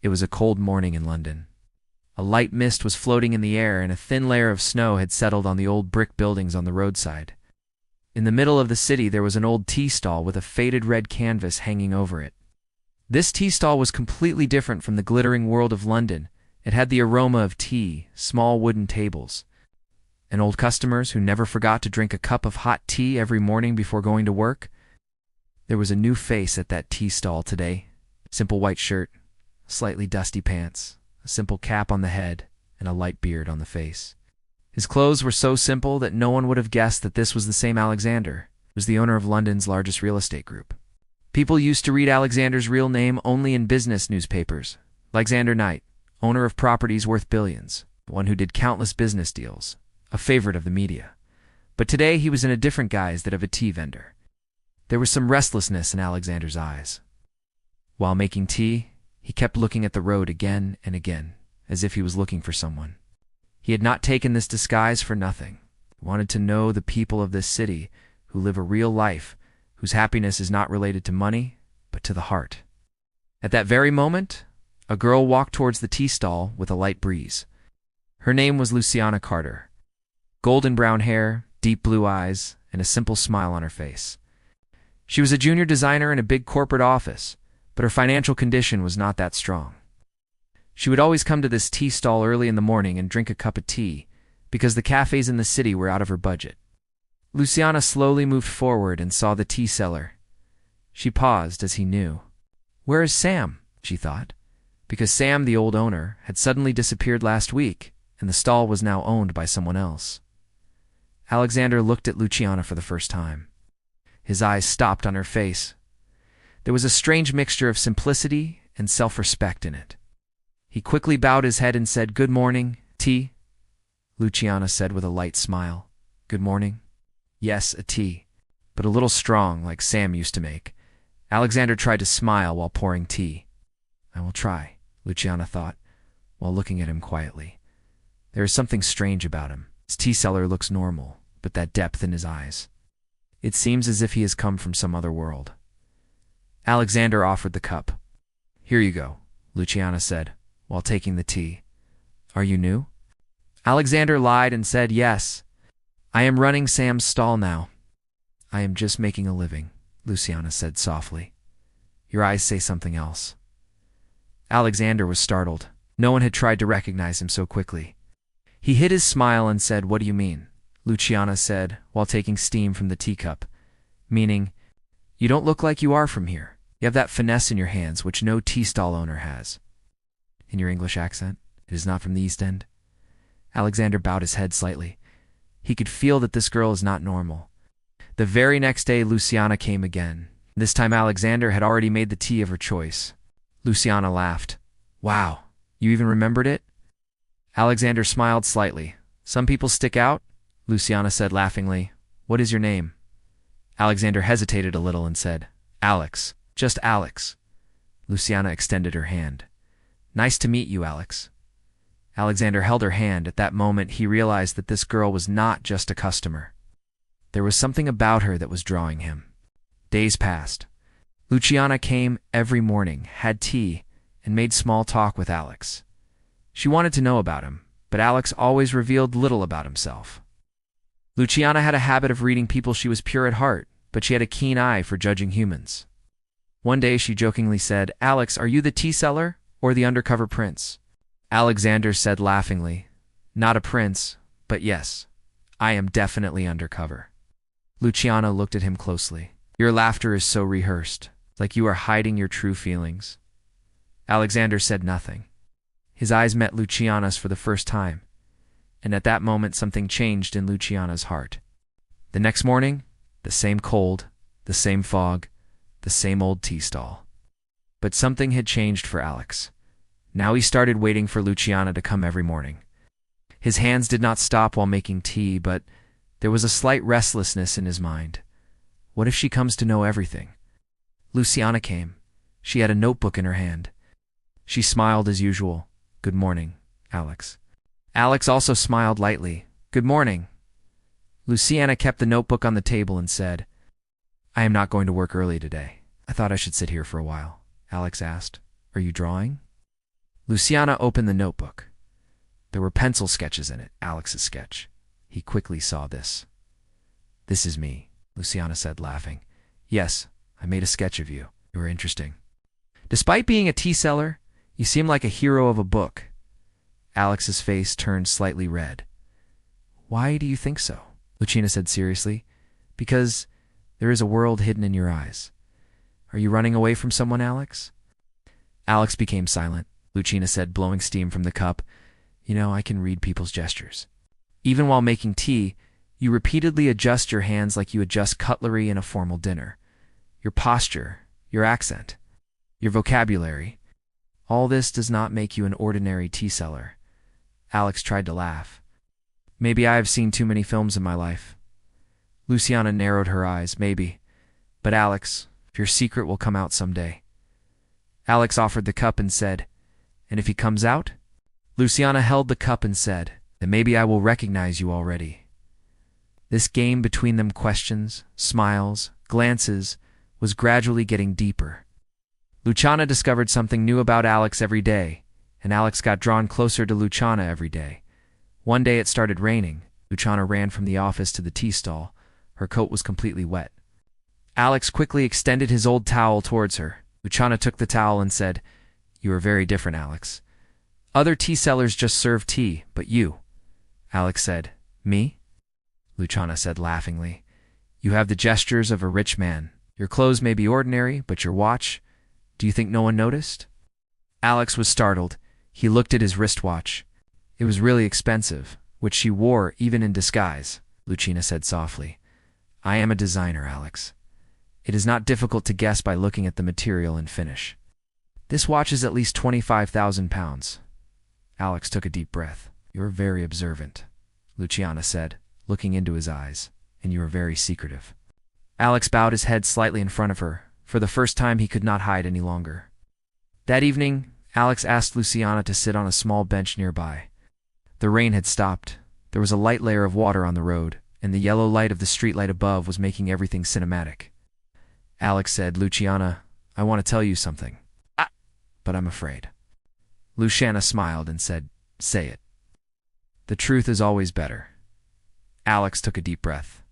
It was a cold morning in London. A light mist was floating in the air, and a thin layer of snow had settled on the old brick buildings on the roadside. In the middle of the city there was an old tea stall with a faded red canvas hanging over it. This tea stall was completely different from the glittering world of London. It had the aroma of tea, small wooden tables, and old customers who never forgot to drink a cup of hot tea every morning before going to work. There was a new face at that tea stall today. Simple white shirt, slightly dusty pants, a simple cap on the head, and a light beard on the face. His clothes were so simple that no one would have guessed that this was the same Alexander. He was the owner of London's largest real estate group. People used to read Alexander's real name only in business newspapers. Alexander Knight, owner of properties worth billions, one who did countless business deals, a favorite of the media. But today he was in a different guise, that of a tea vendor. There was some restlessness in Alexander's eyes. While making tea, he kept looking at the road again and again, as if he was looking for someone. He had not taken this disguise for nothing. He wanted to know the people of this city who live a real life, whose happiness is not related to money, but to the heart. At that very moment, a girl walked towards the tea stall with a light breeze. Her name was Luciana Carter. Golden brown hair, deep blue eyes, and a simple smile on her face. She was a junior designer in a big corporate office, but her financial condition was not that strong. She would always come to this tea stall early in the morning and drink a cup of tea, because the cafes in the city were out of her budget. Luciana slowly moved forward and saw the tea seller. She paused as he knew. "Where is Sam?" she thought, because Sam, the old owner, had suddenly disappeared last week, and the stall was now owned by someone else. Alexander looked at Luciana for the first time. His eyes stopped on her face. There was a strange mixture of simplicity and self-respect in it. He quickly bowed his head and said, "Good morning, tea?" Luciana said with a light smile, "Good morning." Yes, a tea, but a little strong, like Sam used to make. Alexander tried to smile while pouring tea. "I will try," Luciana thought, while looking at him quietly. There is something strange about him. His tea seller looks normal, but that depth in his eyes. It seems as if he has come from some other world. Alexander offered the cup. "Here you go," Luciana said, while taking the tea. "Are you new?" Alexander lied and said, "Yes. I am running Sam's stall now." "I am just making a living," Luciana said softly. "Your eyes say something else." Alexander was startled. No one had tried to recognize him so quickly. He hid his smile and said, "What do you mean?" Luciana said, while taking steam from the teacup. "Meaning, you don't look like you are from here. You have that finesse in your hands which no tea stall owner has." "In your English accent, it is not from the East End?" Alexander bowed his head slightly. He could feel that this girl is not normal. The very next day, Luciana came again. This time Alexander had already made the tea of her choice. Luciana laughed. "Wow, you even remembered it?" Alexander smiled slightly. "Some people stick out," Luciana said laughingly. "What is your name?" Alexander hesitated a little and said, "Alex, just Alex." Luciana extended her hand. "Nice to meet you, Alex." Alexander held her hand. At that moment, he realized that this girl was not just a customer. There was something about her that was drawing him. Days passed. Luciana came every morning, had tea, and made small talk with Alex. She wanted to know about him, but Alex always revealed little about himself. Luciana had a habit of reading people. She was pure at heart, but she had a keen eye for judging humans. One day she jokingly said, "Alex, are you the tea seller or the undercover prince?" Alexander said laughingly, "Not a prince, but yes, I am definitely undercover." Luciana looked at him closely. "Your laughter is so rehearsed, like you are hiding your true feelings." Alexander said nothing. His eyes met Luciana's for the first time, and at that moment something changed in Luciana's heart. The next morning, the same cold, the same fog, the same old tea stall. But something had changed for Alex. Now he started waiting for Luciana to come every morning. His hands did not stop while making tea, but there was a slight restlessness in his mind. What if she comes to know everything? Luciana came. She had a notebook in her hand. She smiled as usual. "Good morning, Alex." Alex also smiled lightly. "Good morning." Luciana kept the notebook on the table and said, "I am not going to work early today. I thought I should sit here for a while." Alex asked, "Are you drawing?" Luciana opened the notebook. There were pencil sketches in it, Alex's sketch. He quickly saw this. "This is me," Luciana said, laughing. "Yes, I made a sketch of you. You were interesting. Despite being a tea seller, you seem like a hero of a book." Alex's face turned slightly red. "Why do you think so?" Luciana said seriously. "Because there is a world hidden in your eyes. Are you running away from someone, Alex?" Alex became silent. Luciana said, blowing steam from the cup. "You know, I can read people's gestures. Even while making tea, you repeatedly adjust your hands like you adjust cutlery in a formal dinner. Your posture, your accent, your vocabulary. All this does not make you an ordinary tea seller." Alex tried to laugh. "Maybe I have seen too many films in my life." Luciana narrowed her eyes. "Maybe. But Alex, your secret will come out someday." Alex offered the cup and said, "And if he comes out?" Luciana held the cup and said, "Then maybe I will recognize you already." This game between them, questions, smiles, glances, was gradually getting deeper. Luciana discovered something new about Alex every day, and Alex got drawn closer to Luciana every day. One day it started raining. Luciana ran from the office to the tea stall. Her coat was completely wet. Alex quickly extended his old towel towards her. Luciana took the towel and said, "You are very different, Alex. Other tea sellers just serve tea, but you." Alex said, "Me?" Luciana said laughingly, "You have the gestures of a rich man. Your clothes may be ordinary, but your watch, do you think no one noticed?" Alex was startled. He looked at his wristwatch. "It was really expensive, which she wore even in disguise," Luciana said softly. "I am a designer, Alex. It is not difficult to guess by looking at the material and finish. This watch is at least 25,000 pounds. Alex took a deep breath. "You're very observant," Luciana said, looking into his eyes, "and you are very secretive." Alex bowed his head slightly in front of her. For the first time, he could not hide any longer. That evening, Alex asked Luciana to sit on a small bench nearby. The rain had stopped. There was a light layer of water on the road, and the yellow light of the streetlight above was making everything cinematic. Alex said, "Luciana, I want to tell you something. But I'm afraid." Luciana smiled and said, "Say it." "The truth is always better." Alex took a deep breath.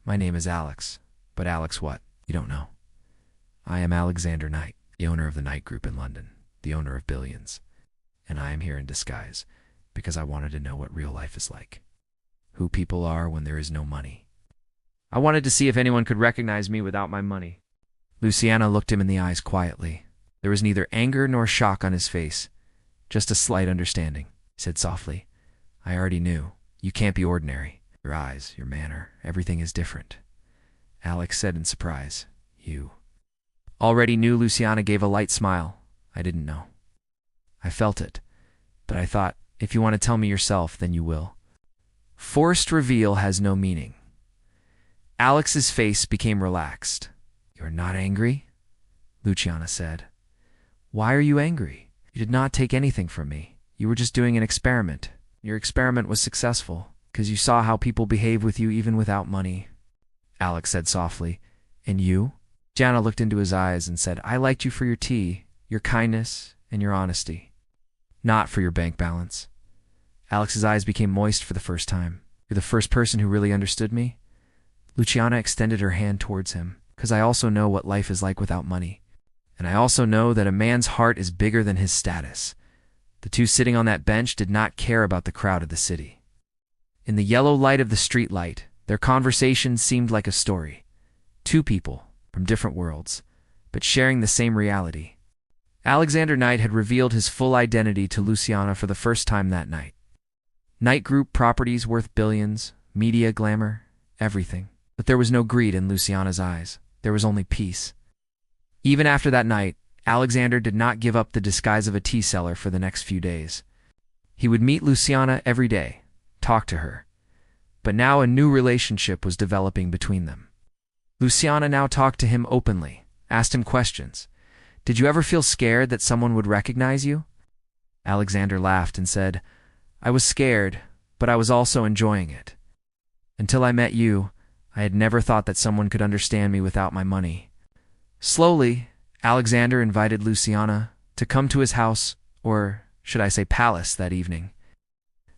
"My name is Alex. But Alex what? You don't know. I am Alexander Knight, the owner of the Knight Group in London, the owner of billions. And I am here in disguise because I wanted to know what real life is like. Who people are when there is no money. I wanted to see if anyone could recognize me without my money." Luciana looked him in the eyes quietly. There was neither anger nor shock on his face, just a slight understanding. He said softly, "I already knew. You can't be ordinary. Your eyes, your manner, everything is different." Alex said in surprise, "You already knew?" Luciana gave a light smile. "I didn't know. I felt it. But I thought, if you want to tell me yourself, then you will." Forced reveal has no meaning. Alex's face became relaxed. "You're not angry?" Luciana said. "Why are you angry? You did not take anything from me. You were just doing an experiment. Your experiment was successful, because you saw how people behave with you even without money." Alex said softly, "And you?" Luciana looked into his eyes and said, "I liked you for your tea, your kindness, and your honesty. Not for your bank balance." Alex's eyes became moist for the first time. "You're the first person who really understood me?" Luciana extended her hand towards him, "Because I also know what life is like without money. And I also know that a man's heart is bigger than his status." The two sitting on that bench did not care about the crowd of the city. In the yellow light of the streetlight, their conversation seemed like a story. Two people from different worlds, but sharing the same reality. Alexander Knight had revealed his full identity to Luciana for the first time that night. Knight Group properties worth billions, media glamour, everything. But there was no greed in Luciana's eyes. There was only peace. Even after that night, Alexander did not give up the disguise of a tea seller for the next few days. He would meet Luciana every day, talk to her. But now a new relationship was developing between them. Luciana now talked to him openly, asked him questions. "Did you ever feel scared that someone would recognize you?" Alexander laughed and said, "I was scared, but I was also enjoying it. Until I met you, I had never thought that someone could understand me without my money." Slowly, Alexander invited Luciana to come to his house or should I say palace, that evening.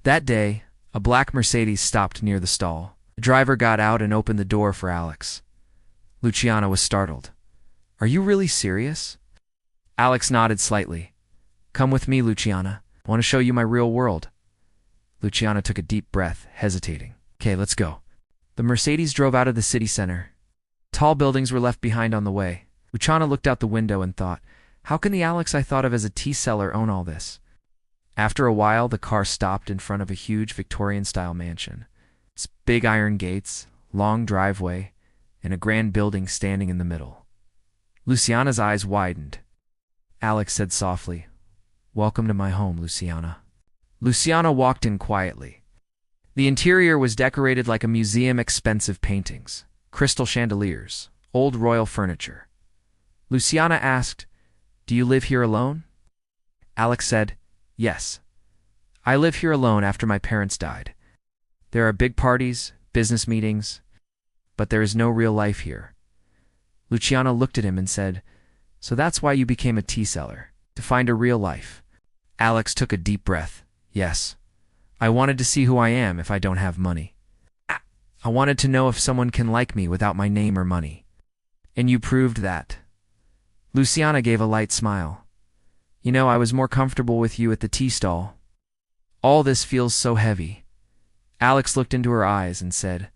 That day, a black Mercedes stopped near the stall. The driver got out and opened the door for Alex. Luciana was startled. "Are you really serious?" Alex nodded slightly. "Come with me, Luciana. I want to show you my real world." Luciana took a deep breath, hesitating. "Okay, let's go." The Mercedes drove out of the city center. Tall buildings were left behind on the way. Luciana looked out the window and thought, how can the Alex I thought of as a tea seller own all this? After a while, the car stopped in front of a huge Victorian-style mansion. Its big iron gates, long driveway, and a grand building standing in the middle. Luciana's eyes widened. Alex said softly, "Welcome to my home, Luciana." Luciana walked in quietly. The interior was decorated like a museum, expensive paintings, crystal chandeliers, old royal furniture. Luciana asked, "Do you live here alone?" Alex said, "Yes. I live here alone after my parents died. There are big parties, business meetings, but there is no real life here." Luciana looked at him and said, "So that's why you became a tea seller, to find a real life." Alex took a deep breath. "Yes. I wanted to see who I am if I don't have money. I wanted to know if someone can like me without my name or money. And you proved that." Luciana gave a light smile. "You know, I was more comfortable with you at the tea stall. All this feels so heavy." Alex looked into her eyes and said,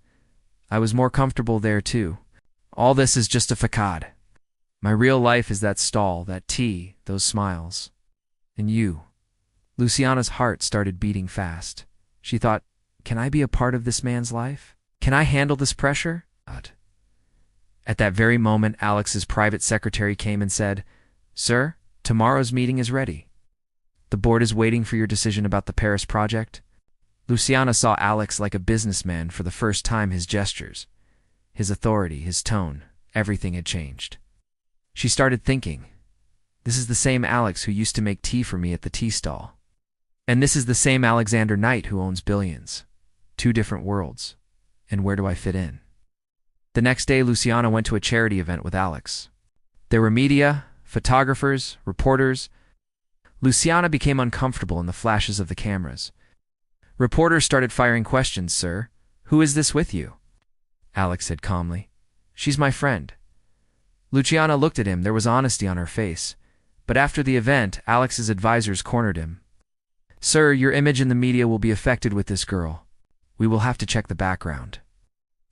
"I was more comfortable there too. All this is just a facade. My real life is that stall, that tea, those smiles. And you." Luciana's heart started beating fast. She thought, can I be a part of this man's life? Can I handle this pressure? At that very moment, Alex's private secretary came and said, "Sir, tomorrow's meeting is ready. The board is waiting for your decision about the Paris project." Luciana saw Alex like a businessman for the first time. His gestures, his authority, his tone, everything had changed. She started thinking, this is the same Alex who used to make tea for me at the tea stall. And this is the same Alexander Knight who owns billions. Two different worlds. And where do I fit in? The next day, Luciana went to a charity event with Alex. There were media, photographers, reporters. Luciana became uncomfortable in the flashes of the cameras. Reporters started firing questions. "Sir, who is this with you?" Alex said calmly, "She's my friend." Luciana looked at him. There was honesty on her face. But after the event, Alex's advisors cornered him. "Sir, your image in the media will be affected with this girl. We will have to check the background."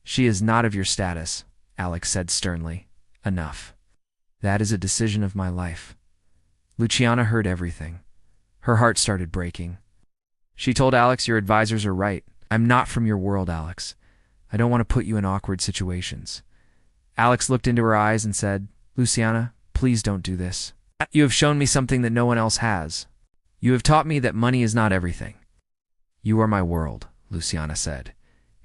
"She is not of your status," Alex said sternly. "Enough. That is a decision of my life." Luciana heard everything. Her heart started breaking. She told Alex, "Your advisors are right. I'm not from your world, Alex. I don't want to put you in awkward situations." Alex looked into her eyes and said, "Luciana, please don't do this. You have shown me something that no one else has. You have taught me that money is not everything." "You are my world," Luciana said.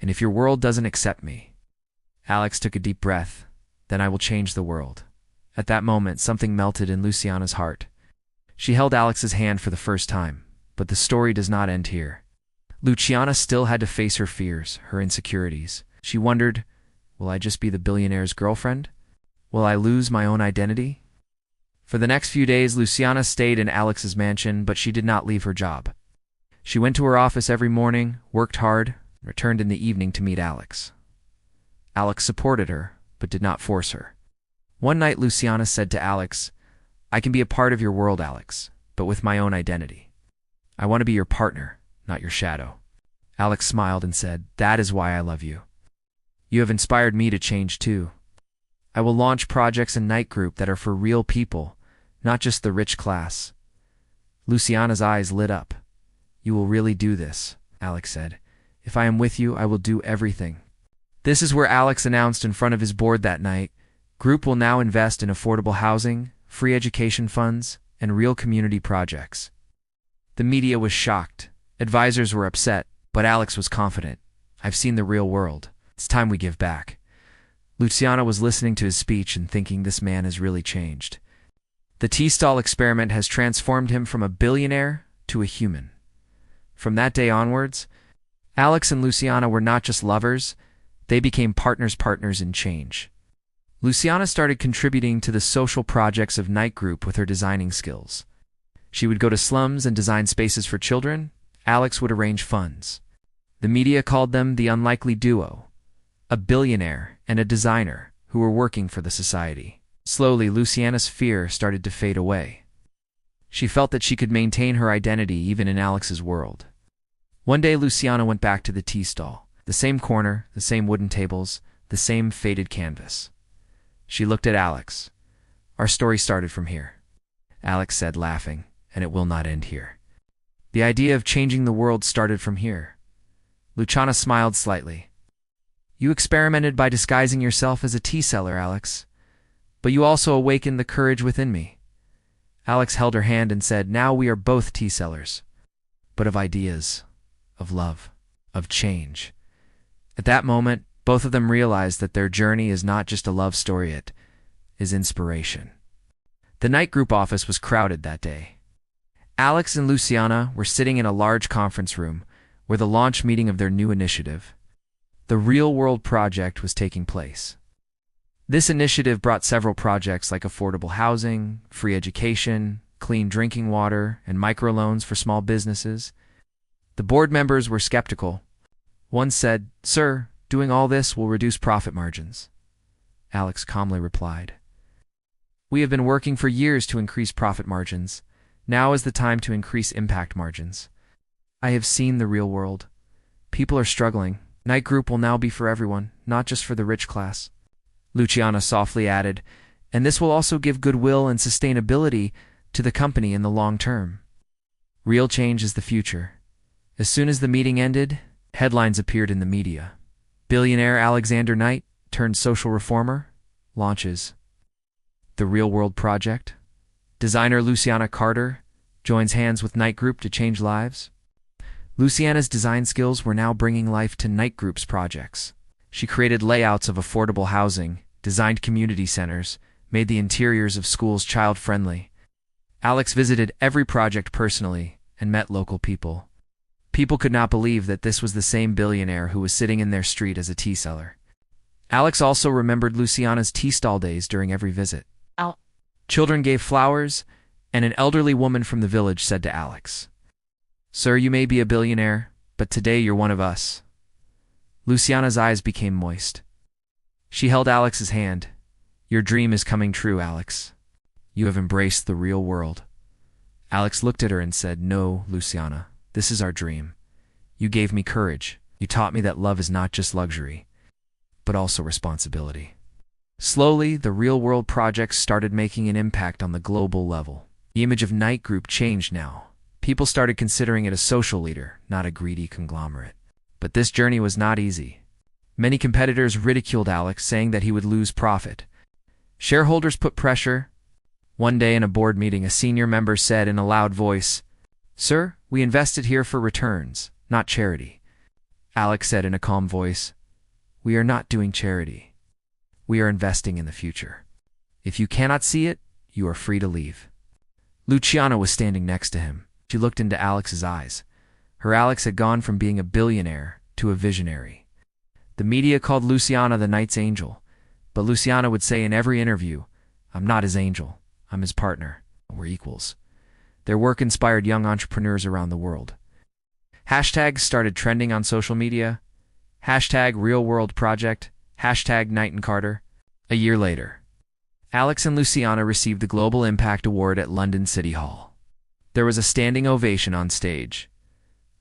"And if your world doesn't accept me..." Alex took a deep breath. "Then I will change the world." At that moment, something melted in Luciana's heart. She held Alex's hand for the first time, but the story does not end here. Luciana still had to face her fears, her insecurities. She wondered, will I just be the billionaire's girlfriend? Will I lose my own identity? For the next few days, Luciana stayed in Alex's mansion, but she did not leave her job. She went to her office every morning, worked hard, and returned in the evening to meet Alex. Alex supported her, but did not force her. One night, Luciana said to Alex, "I can be a part of your world, Alex, but with my own identity. I want to be your partner, not your shadow." Alex smiled and said, "That is why I love you. You have inspired me to change too. I will launch projects in Knight Group that are for real people, not just the rich class." Luciana's eyes lit up. "You will really do this," Alex said. "If I am with you, I will do everything." This is where Alex announced in front of his board that night, Group will now invest in affordable housing, free education funds, and real community projects. The media was shocked. Advisors were upset, but Alex was confident. "I've seen the real world. It's time we give back." Luciana was listening to his speech and thinking, this man has really changed. The tea stall experiment has transformed him from a billionaire to a human. From that day onwards, Alex and Luciana were not just lovers, they became partners in change. Luciana started contributing to the social projects of Knight Group with her designing skills. She would go to slums and design spaces for children. Alex would arrange funds. The media called them the unlikely duo, a billionaire and a designer who were working for the society. Slowly, Luciana's fear started to fade away. She felt that she could maintain her identity even in Alex's world. One day, Luciana went back to the tea stall. The same corner, the same wooden tables, the same faded canvas. She looked at Alex. "Our story started from here," Alex said, laughing, "and it will not end here. The idea of changing the world started from here." Luciana smiled slightly. "You experimented by disguising yourself as a tea seller, Alex. But you also awakened the courage within me." Alex held her hand and said, "Now we are both tea sellers, but of ideas, of love, of change." At that moment, both of them realized that their journey is not just a love story, it is inspiration. The night group office was crowded that day. Alex and Luciana were sitting in a large conference room where the launch meeting of their new initiative, the Real World Project, was taking place. This initiative brought several projects like affordable housing, free education, clean drinking water, and microloans for small businesses. The board members were skeptical. One said, "Sir, doing all this will reduce profit margins." Alex calmly replied, "We have been working for years to increase profit margins. Now is the time to increase impact margins. I have seen the real world. People are struggling. Night group will now be for everyone, not just for the rich class." Luciana softly added, "And this will also give goodwill and sustainability to the company in the long term. Real change is the future." As soon as the meeting ended, headlines appeared in the media. Billionaire Alexander Knight turned social reformer launches the Real World Project. Designer Luciana Carter joins hands with Knight Group to change lives. Luciana's design skills were now bringing life to Knight Group's projects. She created layouts of affordable housing, designed community centers, made the interiors of schools child-friendly. Alex visited every project personally and met local people. People could not believe that this was the same billionaire who was sitting in their street as a tea seller. Alex also remembered Luciana's tea stall days during every visit. Children gave flowers, and an elderly woman from the village said to Alex, "Sir, you may be a billionaire, but today you're one of us." Luciana's eyes became moist. She held Alex's hand. "Your dream is coming true, Alex. You have embraced the real world." Alex looked at her and said, "No, Luciana, this is our dream. You gave me courage. You taught me that love is not just luxury, but also responsibility." Slowly, the Real World Project started making an impact on the global level. The image of Knight Group changed now. People started considering it a social leader, not a greedy conglomerate. But this journey was not easy. Many competitors ridiculed Alex, saying that he would lose profit. Shareholders put pressure. One day in a board meeting, a senior member said in a loud voice, "Sir, we invested here for returns, not charity." Alex said in a calm voice, "We are not doing charity. We are investing in the future. If you cannot see it, you are free to leave." Luciana was standing next to him. She looked into Alex's eyes. Her Alex had gone from being a billionaire to a visionary. The media called Luciana the Knight's angel, but Luciana would say in every interview, "I'm not his angel, I'm his partner. We're equals." Their work inspired young entrepreneurs around the world. Hashtags started trending on social media. Hashtag Real World Project, hashtag Knight and Carter. A year later, Alex and Luciana received the Global Impact Award at London City Hall. There was a standing ovation on stage.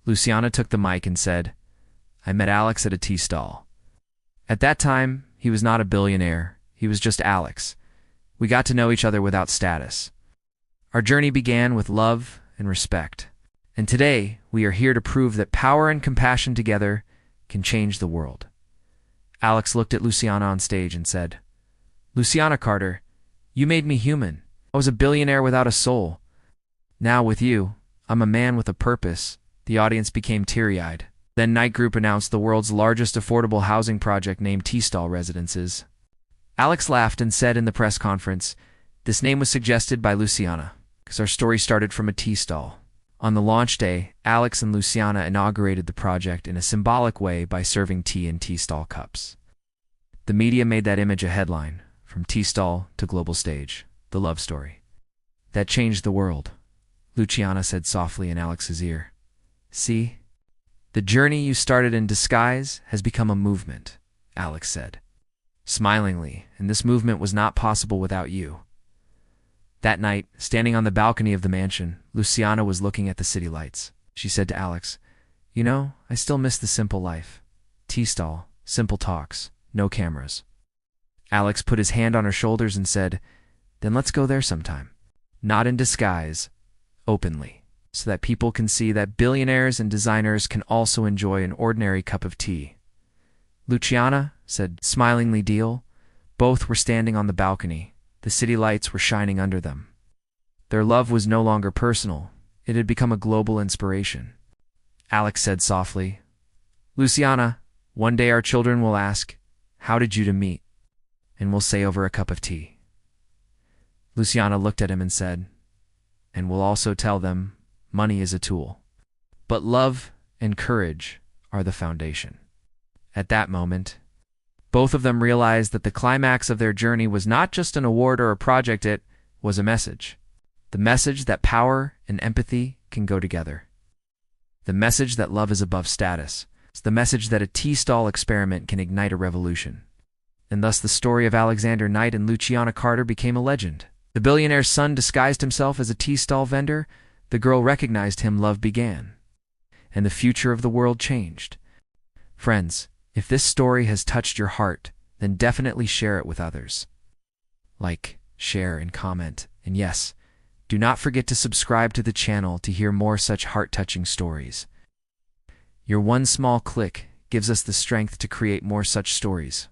Luciana took the mic and said, "I met Alex at a tea stall. At that time, he was not a billionaire. He was just Alex. We got to know each other without status. Our journey began with love and respect. And today, we are here to prove that power and compassion together can change the world." Alex looked at Luciana on stage and said, "Luciana Carter, you made me human. I was a billionaire without a soul. Now with you, I'm a man with a purpose." The audience became teary-eyed. Then Knight Group announced the world's largest affordable housing project named Tea Stall Residences. Alex laughed and said in the press conference, "This name was suggested by Luciana, because our story started from a tea stall." On the launch day, Alex and Luciana inaugurated the project in a symbolic way by serving tea in tea stall cups. The media made that image a headline, from tea stall to global stage, the love story that changed the world. Luciana said softly in Alex's ear. See? The journey you started in disguise has become a movement, Alex said, smilingly, and this movement was not possible without you. That night, standing on the balcony of the mansion, Luciana was looking at the city lights. She said to Alex, "You know, I still miss the simple life. Tea stall, simple talks, no cameras." Alex put his hand on her shoulders and said, "Then let's go there sometime. Not in disguise, openly, so that people can see that billionaires and designers can also enjoy an ordinary cup of tea." "Luciana," said smilingly Deal. Both were standing on the balcony. The city lights were shining under them. Their love was no longer personal. It had become a global inspiration. Alex said softly, "Luciana, one day our children will ask, 'How did you two meet?' And we'll say over a cup of tea." Luciana looked at him and said, "And we'll also tell them money is a tool, but love and courage are the foundation." At that moment, both of them realized that the climax of their journey was not just an award or a project, it was a message. The message that power and empathy can go together. The message that love is above status. It's the message that a tea stall experiment can ignite a revolution. And thus the story of Alexander Knight and Luciana Carter became a legend. The billionaire's son disguised himself as a tea stall vendor. The girl recognized him, love began. And the future of the world changed. Friends, if this story has touched your heart, then definitely share it with others. Like, share, and comment. And yes, do not forget to subscribe to the channel to hear more such heart-touching stories. Your one small click gives us the strength to create more such stories.